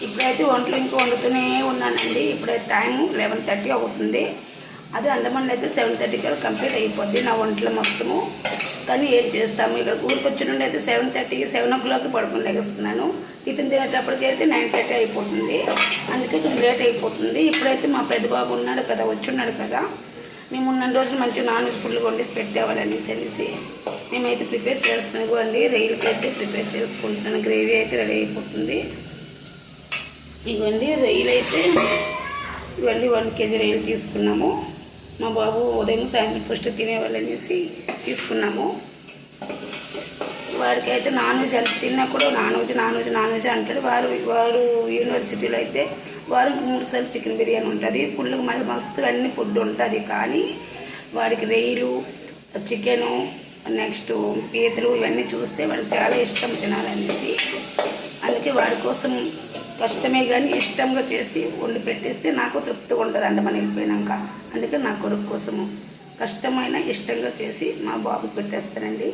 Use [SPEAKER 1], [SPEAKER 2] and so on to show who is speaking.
[SPEAKER 1] ఇప్పుడైతే వంటలు ఇంకా వండుతూనే ఉన్నానండి. ఇప్పుడైతే టైం 11:30 అవుతుంది. అది అండమాన్ అయితే 7:30 కంప్లీట్ అయిపోద్ది నా వంటలు మొత్తము. కానీ ఏం చేస్తాము, ఇక్కడ ఊరికి వచ్చి నుండి అయితే 7:30కి 7 o'clock పడుకుని లెగిస్తున్నాను. టిఫిన్ తినేటప్పటికి అయితే 9:30 అయిపోతుంది. అందుకే కొంచెం లేట్ అయిపోతుంది. ఇప్పుడైతే మా పెద్ద బాబు ఉన్నాడు కదా, వచ్చున్నాడు కదా, మేము ఉన్న రోజులు మంచి నాన్ వెజ్ ఫుల్గా వండేసి పెట్టేవాళ్ళనేసి మేమైతే ప్రిపేర్ చేస్తున్నాం అండి. రొయ్యలకి అయితే ప్రిపేర్ చేసుకుంటున్నాను. గ్రేవీ అయితే రెడీ అయిపోతుంది. ఇవ్వండి రొయ్యలు అయితే, ఇవ్వండి 1 kg రొయ్యలు తీసుకున్నాము. మా బాబు ఉదయం సాయంత్రం ఫస్ట్ తినేవాళ్ళనేసి తీసుకున్నాము. వాడికైతే నాన్ వెజ్ ఎంత తిన్నా కూడా నాన్ వెజ్ అంటాడు. వాడు యూనివర్సిటీలో అయితే వారానికి 3 సార్లు చికెన్ బిర్యానీ ఉంటుంది. ఫుల్గా మస్తుగా అన్ని ఫుడ్ ఉంటుంది. కానీ వాడికి రొయ్యలు, చికెను, నెక్స్ట్ పీతలు ఇవన్నీ చూస్తే వాడికి చాలా ఇష్టం తినాలనేసి, అందుకే వాడి కోసం కష్టమే కానీ ఇష్టంగా చేసి వండి పెట్టేస్తే నాకు తృప్తిగా ఉంటుంది అండమాన్ వెళ్ళిపోయినాక. అందుకే నా కొడుకు కోసము కష్టమైన ఇష్టంగా చేసి మా బాబుకి పెట్టేస్తానండి.